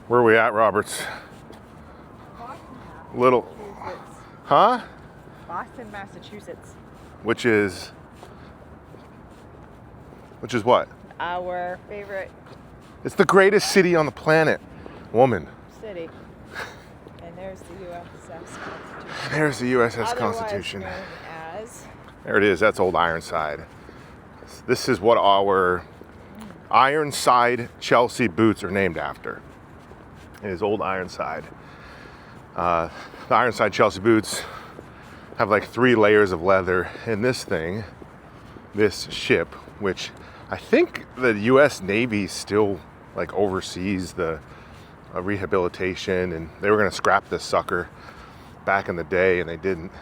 Where are we at, Roberts? Little, huh? Boston, Massachusetts. Which is what? Our favorite It's the greatest city on the planet, woman. city. And there's the USS Constitution. There's the USS Otherwise Constitution. known as There it is. That's Old Ironside. This is what our Ironside Chelsea Boots are named after. It is Old Ironside. The Ironside Chelsea Boots have like 3 layers of leather. And this thing, this ship, which I think the U.S. Navy still like oversees the rehabilitation, and they were going to scrap this sucker back in the day, and they didn't.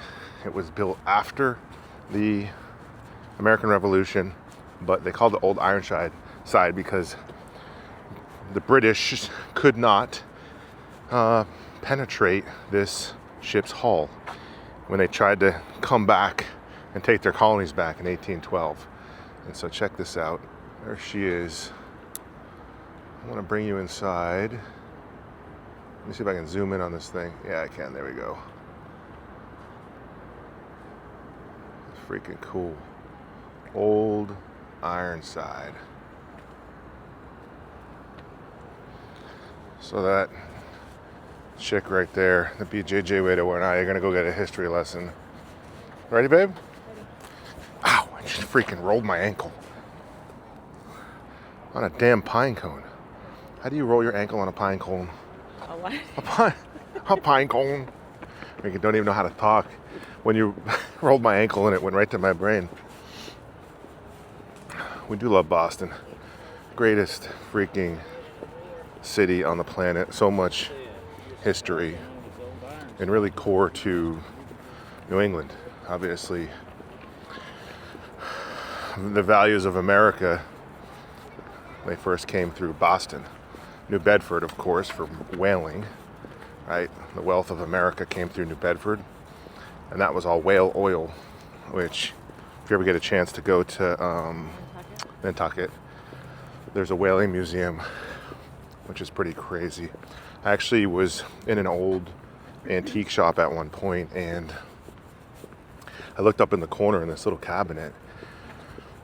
It was built after the American Revolution, but they called it Old Ironside because the British could not penetrate this ship's hull when they tried to come back and take their colonies back in 1812. And so check this out. There she is. I want to bring you inside. Let me see if I can zoom in on this thing. Yeah, I can. There we go. Freaking cool. Old Ironside. So that chick right there, the BJJ Wader and I are going to go get a history lesson. Ready, babe? Ready. Ow, I just freaking rolled my ankle. On a damn pine cone. How do you roll your ankle on a pine cone? A what? A pine cone. I don't even know how to talk. When you rolled my ankle and it went right to my brain. We do love Boston. Greatest freaking city on the planet. So much history. And really core to New England. Obviously, the values of America, they first came through Boston. New Bedford, of course, for whaling, right? The wealth of America came through New Bedford. And that was all whale oil, which, if you ever get a chance to go to Nantucket, there's a whaling museum, which is pretty crazy. I actually was in an old antique shop at one point, and I looked up in the corner in this little cabinet,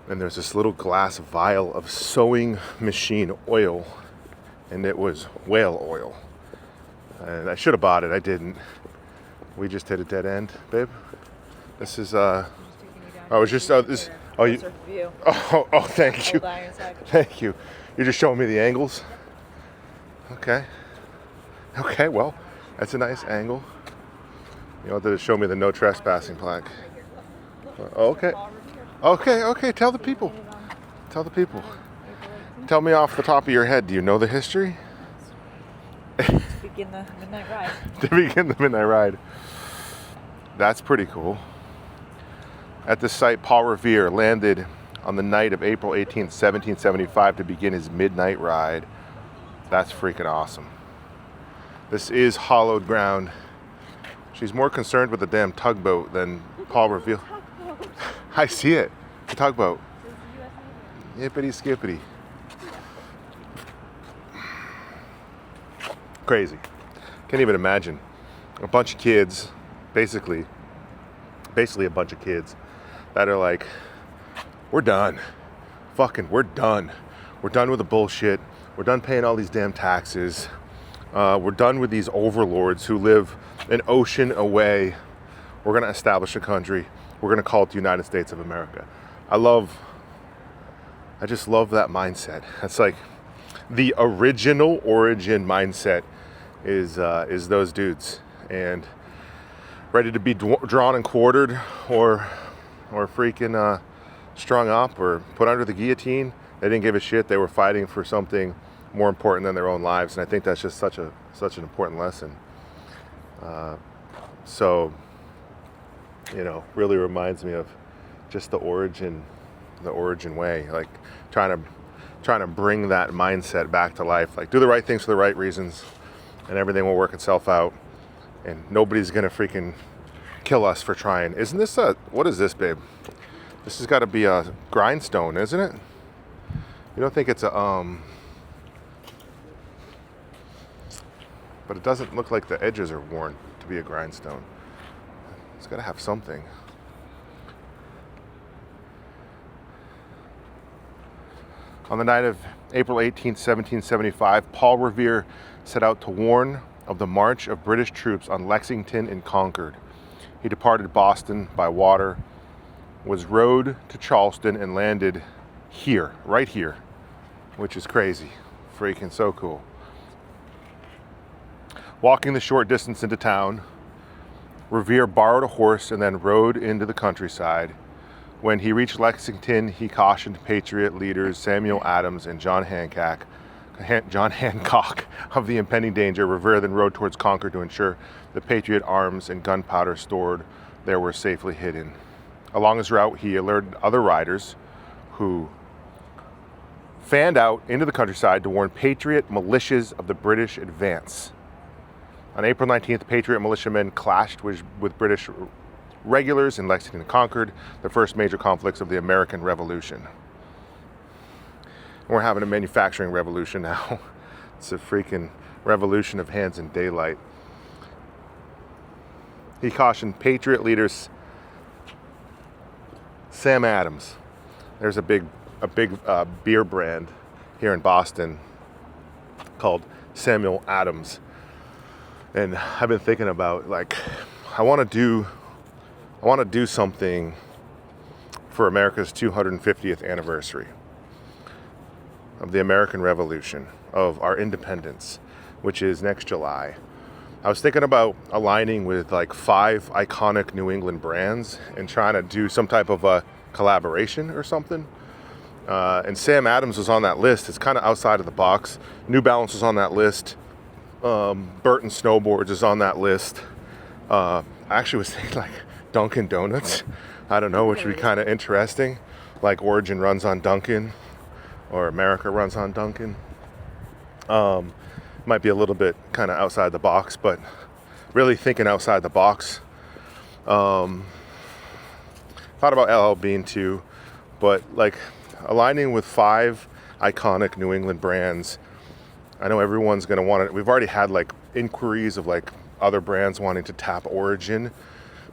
and there's this little glass vial of sewing machine oil, and it was whale oil. And I should have bought it. I didn't. We just hit a dead end, babe. This is I was just this. Oh, you. Oh, thank you. Thank you. You're just showing me the angles. Okay. Okay. Well, that's a nice angle. You wanted to show me the no trespassing plaque. Okay. Okay. Tell the people. Tell the people. Tell me off the top of your head. Do you know the history? To begin the midnight ride. To begin the midnight ride. That's pretty cool. At this site, Paul Revere landed on the night of April 18th, 1775 to begin his midnight ride. That's freaking awesome. This is hallowed ground. She's more concerned with the damn tugboat than Paul Revere. I see it. The tugboat. Yippity skippity. Crazy. Can't even imagine. A bunch of kids, basically a bunch of kids that are like, we're done. We're done. We're done with the bullshit. We're done paying all these damn taxes. We're done with these overlords who live an ocean away. We're going to establish a country. We're going to call it the United States of America. I just love that mindset. It's like the original origin mindset is those dudes, and ready to be drawn and quartered or freaking strung up or put under the guillotine. They didn't give a shit. They were fighting for something more important than their own lives, and I think that's just such an important lesson. So, really reminds me of just the origin way, like trying to bring that mindset back to life. Like, do the right things for the right reasons, and everything will work itself out. And nobody's gonna freaking kill us for trying. Isn't this what is this, babe? This has got to be a grindstone, isn't it? You don't think it's a but it doesn't look like the edges are worn to be a grindstone. It's got to have something. On the night of April 18, 1775, Paul Revere set out to warn of the march of British troops on Lexington and Concord. He departed Boston by water, was rowed to Charleston, and landed here, right here, which is crazy. Freaking so cool. Walking the short distance into town, Revere borrowed a horse and then rode into the countryside. When he reached Lexington, he cautioned Patriot leaders Samuel Adams and John Hancock of the impending danger. Revere then rode towards Concord to ensure the Patriot arms and gunpowder stored there were safely hidden. Along his route, he alerted other riders who fanned out into the countryside to warn Patriot militias of the British advance. On April 19th, Patriot militiamen clashed with British regulars in Lexington and Concord, the first major conflicts of the American Revolution. And we're having a manufacturing revolution now. It's a freaking revolution of hands in daylight. He cautioned Patriot leaders Sam Adams. There's a big beer brand here in Boston called Samuel Adams. And I've been thinking about, like, I want to do something for America's 250th anniversary of the American Revolution, of our independence, which is next July. I was thinking about aligning with like 5 iconic New England brands and trying to do some type of a collaboration or something. And Sam Adams was on that list. It's kind of outside of the box. New Balance was on that list. Burton Snowboards is on that list. I actually was thinking like Dunkin' Donuts. I don't know, which would be kind of interesting. Like Origin runs on Dunkin', or America runs on Dunkin'. Might be a little bit kind of outside the box, but really thinking outside the box. Thought about LL Bean too, but like aligning with 5 iconic New England brands. I know everyone's going to want it. We've already had like inquiries of like other brands wanting to tap Origin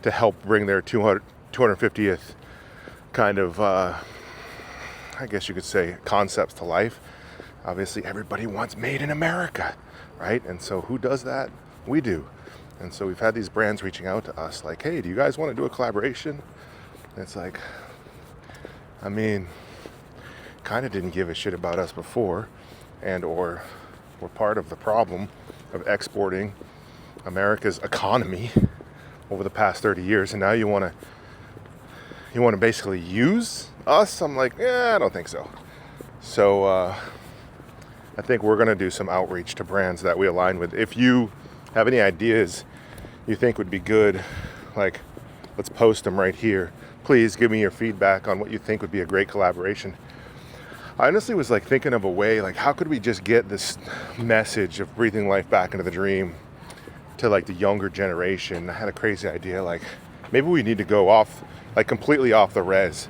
to help bring their 250th kind of, I guess you could say, concepts to life. Obviously, everybody wants made in America, right? And so who does that? We do. And so we've had these brands reaching out to us like, hey, do you guys want to do a collaboration? And it's like, I mean, kind of didn't give a shit about us before, and or we're part of the problem of exporting America's economy over the past 30 years, and now you want to basically use us? I'm like, I don't think so. So I think we're going to do some outreach to brands that we align with. If you have any ideas you think would be good, like, let's post them right here. Please give me your feedback on what you think would be a great collaboration. I honestly was like thinking of a way, like, how could we just get this message of breathing life back into the dream to like the younger generation? I had a crazy idea, like maybe we need to go off, like completely off the res,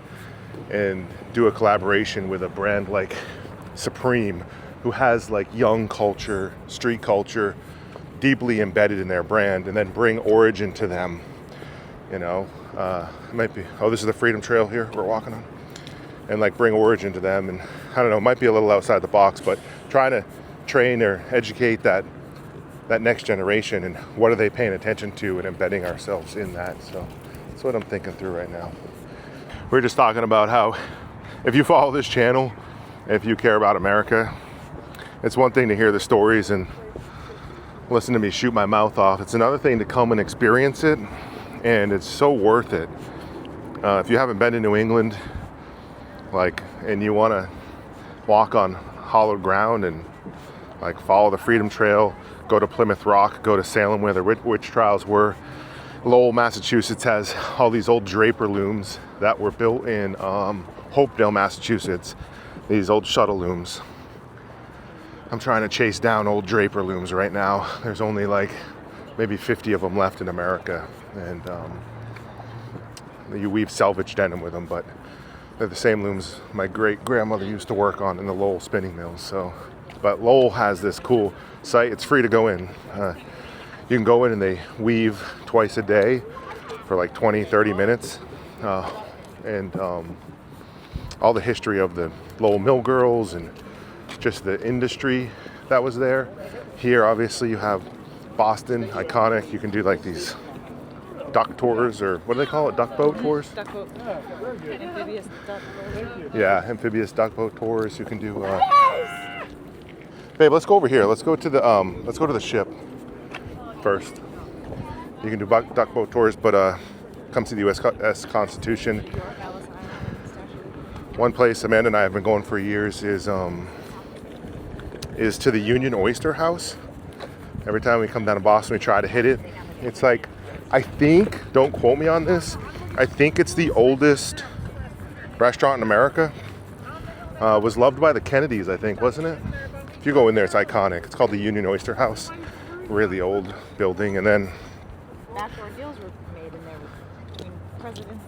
and do a collaboration with a brand like Supreme, who has like young culture, street culture deeply embedded in their brand, and then bring Origin to them. You know, it might be, this is the Freedom Trail here we're walking on, and like bring Origin to them. And I don't know, it might be a little outside the box, but trying to train or educate that next generation, and what are they paying attention to, and embedding ourselves in that. So that's what I'm thinking through right now. We're just talking about how if you follow this channel, if you care about America, it's one thing to hear the stories and listen to me shoot my mouth off. It's another thing to come and experience it, and it's so worth it. If you haven't been to New England, like, and you want to walk on hallowed ground and like follow the Freedom Trail, go to Plymouth Rock, go to Salem where the witch trials were. Lowell, Massachusetts has all these old Draper looms that were built in Hopedale, Massachusetts. These old shuttle looms. I'm trying to chase down old Draper looms right now. There's only like maybe 50 of them left in America, and you weave salvage denim with them, but they're the same looms my great grandmother used to work on in the Lowell spinning mills. So But Lowell has this cool site. It's free to go in. You can go in and they weave twice a day for like 20, 30 minutes. And all the history of the Lowell Mill Girls and just the industry that was there. Here, obviously, you have Boston, iconic. You can do like these duck tours, or what do they call it? Duck boat tours? Duck boat. Amphibious duck boat. Yeah, amphibious duck boat tours. You can do. Babe, let's go over here. Let's go to the ship first. You can do duck boat tours, but come see the USS Constitution. One place Amanda and I have been going for years is to the Union Oyster House. Every time we come down to Boston, we try to hit it. It's like, I think, don't quote me on this, I think it's the oldest restaurant in America. Was loved by the Kennedys, I think, wasn't it? If you go in there, it's iconic. It's called the Union Oyster House. Really old building. And then Backdoor deals were made in there between presidents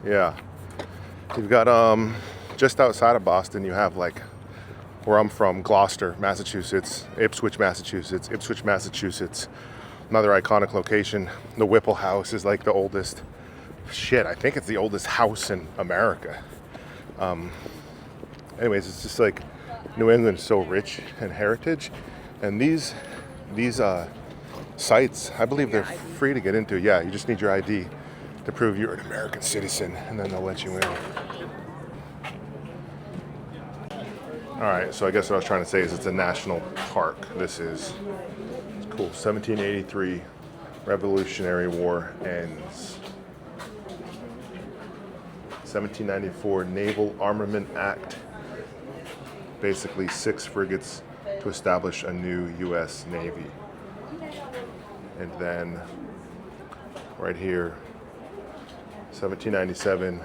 and... Yeah. You've got, just outside of Boston, you have like, where I'm from, Gloucester, Massachusetts, Ipswich, Massachusetts. Another iconic location. The Whipple House is like the oldest, I think it's the oldest house in America. Anyways, it's just like New England's so rich in heritage. And these sites, I believe they're free to get into. Yeah, you just need your ID to prove you're an American citizen, and then they'll let you in. All right, so I guess what I was trying to say is it's a national park. It's cool. 1783, Revolutionary War ends. 1794, Naval Armament Act. Basically 6 frigates to establish a new U.S. Navy. And then right here, 1797,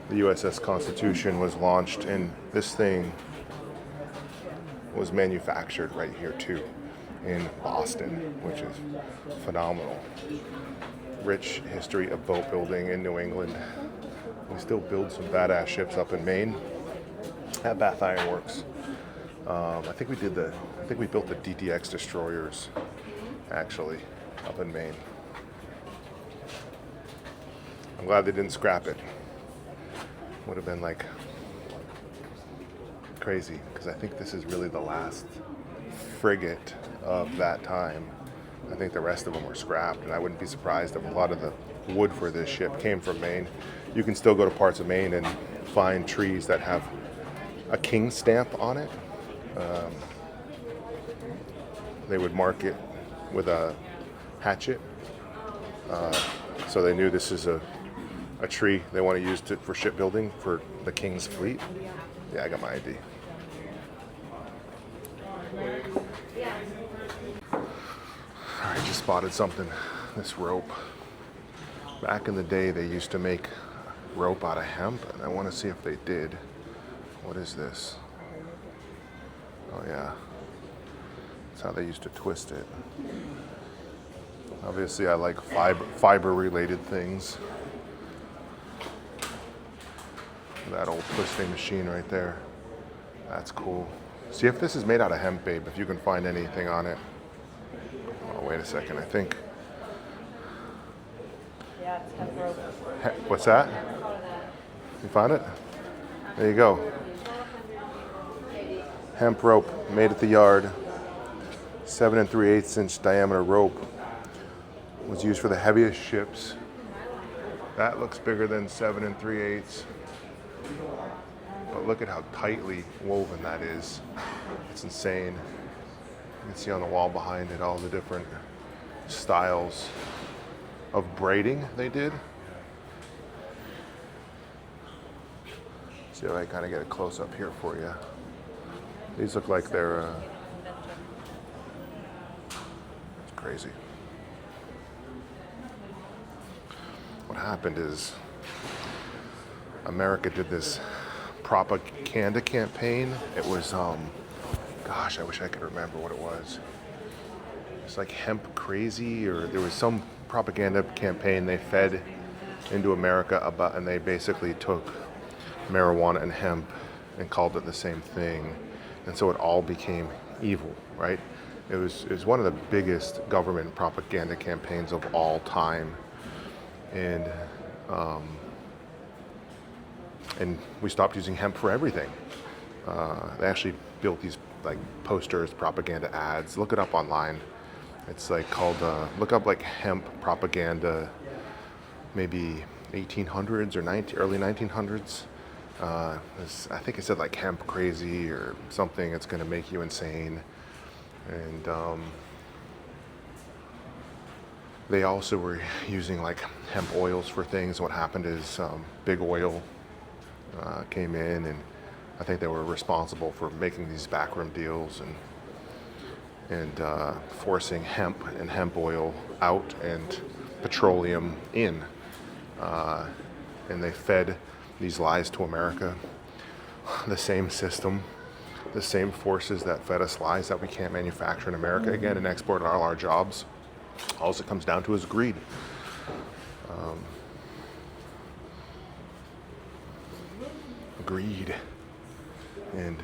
the USS Constitution was launched, and this thing was manufactured right here too, in Boston, which is phenomenal. Rich history of boat building in New England. We still build some badass ships up in Maine at Bath Iron Works. I think we built the DDX destroyers actually up in Maine. I'm glad they didn't scrap it. Would have been like crazy, because I think this is really the last frigate of that time. I think the rest of them were scrapped, and I wouldn't be surprised if a lot of the wood for this ship came from Maine. You can still go to parts of Maine and find trees that have a king stamp on it. They would mark it with a hatchet, so they knew this is a tree they want to use for shipbuilding for the King's fleet. Yeah, I got my ID. I just spotted something. This rope. Back in the day, they used to make rope out of hemp, and I want to see if they did. What is this? Oh yeah. That's how they used to twist it. Obviously, I like fiber-related things. That old twisting machine right there. That's cool. See if this is made out of hemp, babe, if you can find anything on it. Oh, wait a second, I think. Yeah, it's hemp rope. What's that? You found it? There you go. Hemp rope, made at the yard. 7 3/8 inch diameter rope. Was used for the heaviest ships. That looks bigger than 7 3/8. But look at how tightly woven that is. It's insane. You can see on the wall behind it all the different styles of braiding they did. See if I kind of get a close up here for you. These look like they're it's crazy. What happened is America did this propaganda campaign. It was, gosh, I wish I could remember what it was. It's like hemp crazy, or there was some propaganda campaign they fed into America about, and they basically took marijuana and hemp and called it the same thing. And so it all became evil, right? It was one of the biggest government propaganda campaigns of all time. And we stopped using hemp for everything. They actually built these like posters, propaganda ads. Look it up online. It's like called, look up like hemp propaganda, maybe 1800s or early 1900s. I think it said like hemp crazy or something. It's going to make you insane. And they also were using like hemp oils for things. What happened is big oil came in, and I think they were responsible for making these backroom deals and forcing hemp and hemp oil out and petroleum in. And they fed these lies to America. The same system, the same forces that fed us lies that we can't manufacture in America again and export all our jobs. All it comes down to is greed. Greed. And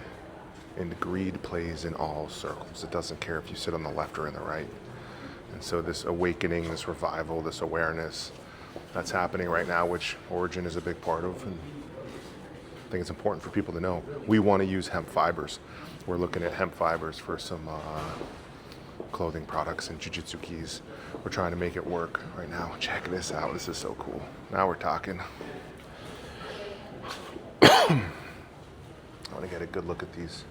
greed plays in all circles. It doesn't care if you sit on the left or in the right. And so this awakening, this revival, this awareness that's happening right now, which Origin is a big part of, and I think it's important for people to know. We want to use hemp fibers. We're looking at hemp fibers for some clothing products and jujitsu keys. We're trying to make it work right now. Check this out. This is so cool. Now we're talking. I want to get a good look at these.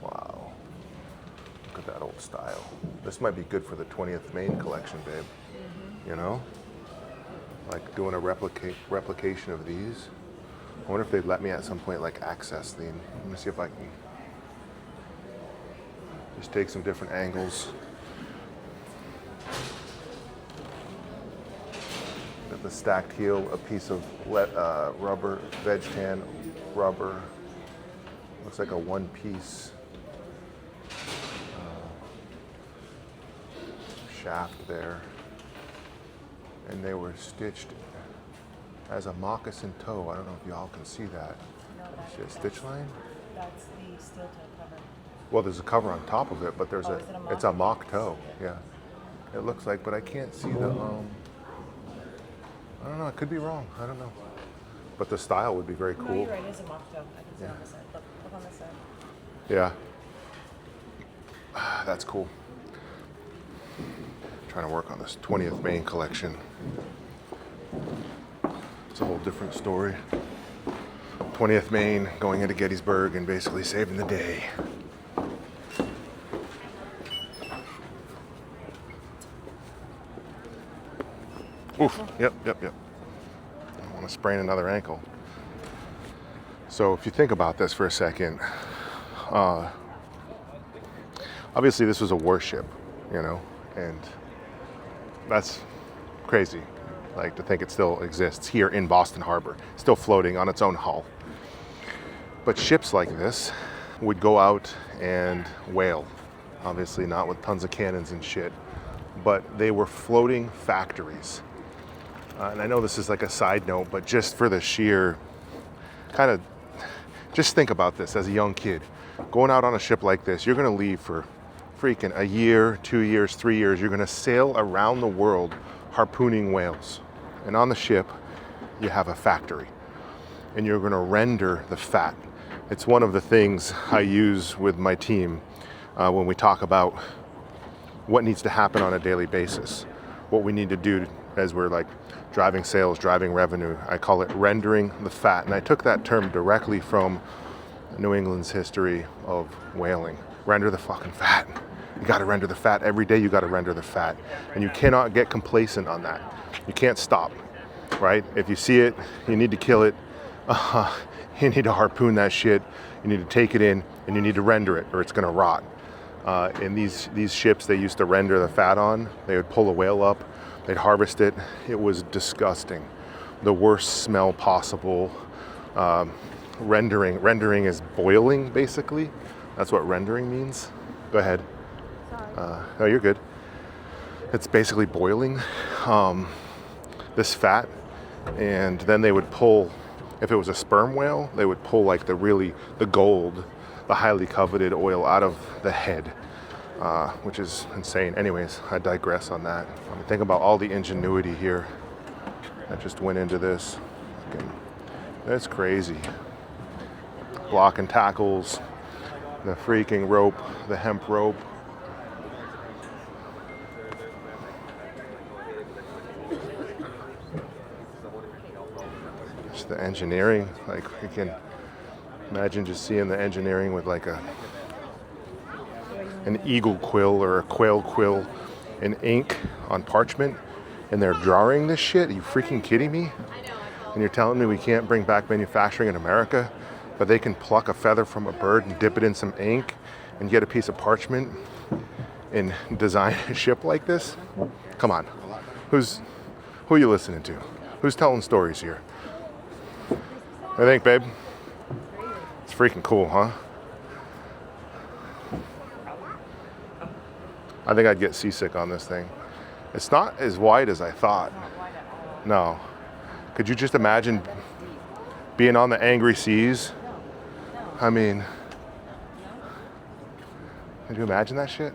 Wow. Look at that old style. This might be good for the 20th Maine collection, babe. You know? Like doing a replication of these. I wonder if they'd let me at some point like access them. Let me see if I can just take some different angles. Got the stacked heel, a piece of rubber, veg tan rubber. Looks like a one-piece shaft there. And they were stitched as a moccasin toe. I don't know if y'all can see that. No, See a stitch line? that's the steel toe cover. Well, there's a cover on top of it, but there's Oh, is it a mock? it's a mock toe. Yeah. It looks like, but I can't see the I don't know, I could be wrong. I don't know. But the style would be very No, cool. you're right. It is a mock toe. I can see it on the side. Look on this side. Yeah. That's cool. Trying to work on this 20th Maine collection. It's a whole different story. 20th Maine going into Gettysburg and basically saving the day. Oof. Yep. I don't want to sprain another ankle. So if you think about this for a second, obviously this was a warship, you know, and that's crazy. Like to think it still exists here in Boston Harbor, still floating on its own hull. But ships like this would go out and whale, obviously not with tons of cannons and shit, but they were floating factories. And I know this is like a side note, but just for the sheer kind of, just think about this as a young kid. Going out on a ship like this, you're gonna leave for freaking a year, 2 years, 3 years. You're gonna sail around the world harpooning whales. And on the ship, you have a factory. And you're gonna render the fat. It's one of the things I use with my team when we talk about what needs to happen on a daily basis. What we need to do as we're like driving sales, driving revenue. I call it rendering the fat. And I took that term directly from New England's history of whaling. Render the fucking fat. You gotta render the fat. Every day you gotta render the fat. And you cannot get complacent on that. You can't stop, right? If you see it, you need to kill it. You need to harpoon that shit. You need to take it in and you need to render it or it's gonna rot. In these ships they used to render the fat on, they would pull a whale up, they'd harvest it. It was disgusting. The worst smell possible. Rendering is boiling, basically. That's what rendering means. Go ahead. Sorry. No, you're good. It's basically boiling this fat, and then they would pull, if it was a sperm whale, they would pull like the gold, the highly coveted oil out of the head, which is insane. Anyways, I digress on that. I mean, think about all the ingenuity here that just went into this. That's crazy. Block and tackles, the freaking rope, the hemp rope. Just the engineering, like you can imagine just seeing the engineering with like an eagle quill or a quail quill in ink on parchment, and they're drawing this shit. Are you freaking kidding me? And you're telling me we can't bring back manufacturing in America, but they can pluck a feather from a bird and dip it in some ink and get a piece of parchment and design a ship like this? Come on. Who are you listening to? Who's telling stories here? I think, babe. It's freaking cool, huh? I think I'd get seasick on this thing. It's not as wide as I thought. No. Could you just imagine being on the angry seas? I mean, could you imagine that shit?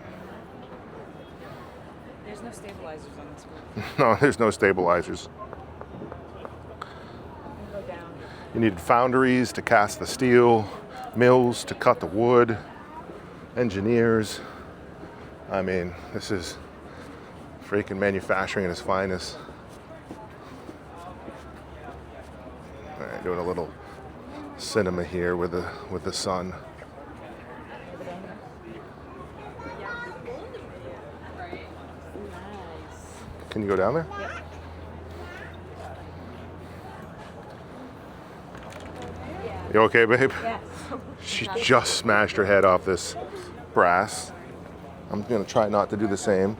There's no stabilizers on this one. No, there's no stabilizers. Go down. You needed foundries to cast the steel, mills to cut the wood, engineers. I mean, this is freaking manufacturing at its finest. All right, doing a little cinema here with the sun. Can you go down there? Yep. You okay, babe? Yes. She just smashed her head off this brass. I'm gonna try not to do the same.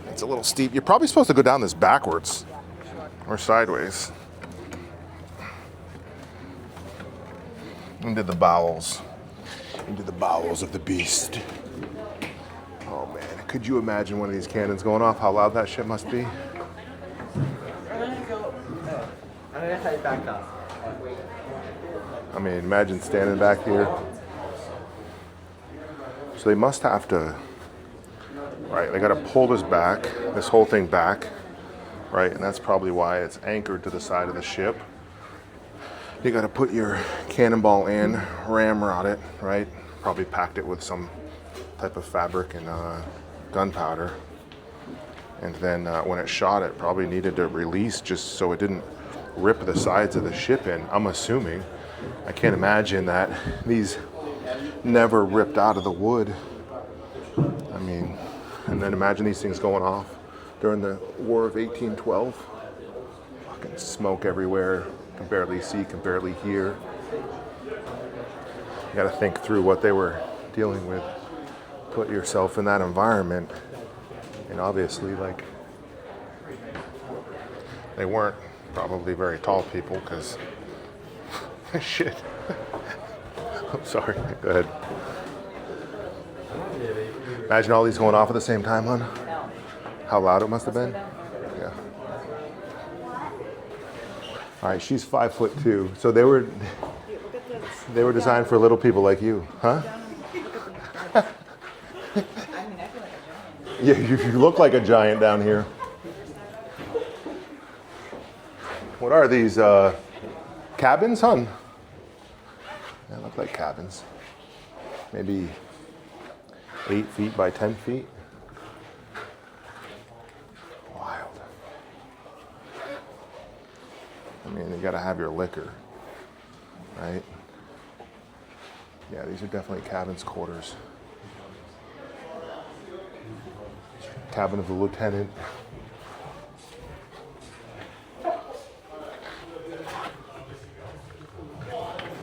It's a little steep. You're probably supposed to go down this backwards or sideways. Into the bowels. Into the bowels of the beast. Oh man, could you imagine one of these cannons going off? How loud that shit must be? I mean, imagine standing back here. So they must have to, right, they gotta pull this whole thing back, right? And that's probably why it's anchored to the side of the ship. You gotta put your cannonball in, ramrod it, right? Probably packed it with some type of fabric and gunpowder. And then when it shot, it probably needed to release just so it didn't rip the sides of the ship in, I'm assuming. I can't imagine that these never ripped out of the wood. I mean, and then imagine these things going off during the War of 1812. Fucking smoke everywhere, can barely see, can barely hear. You gotta think through what they were dealing with. Put yourself in that environment. And obviously, like, they weren't probably very tall people, because shit. I'm sorry, go ahead. Imagine all these going off at the same time, hon. How loud it must have been. Yeah. All right, she's 5'2", so they were designed for little people like you, huh? Yeah, you look like a giant down here. What are these, cabins, hon? They look like cabins. Maybe 8 feet by 10 feet. Wild. I mean, you gotta have your liquor, right? Yeah, these are definitely cabins, quarters. Cabin of the lieutenant.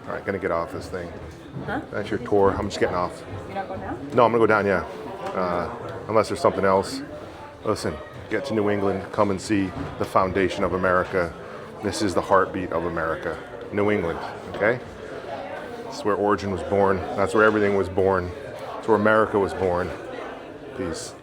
All right, gonna get off this thing. Huh? That's your tour. I'm just getting off. You're not going down? No, I'm gonna go down, yeah. Unless there's something else. Listen, get to New England, come and see the foundation of America. This is the heartbeat of America. New England, okay? That's where origin was born. That's where everything was born. That's where America was born. Peace.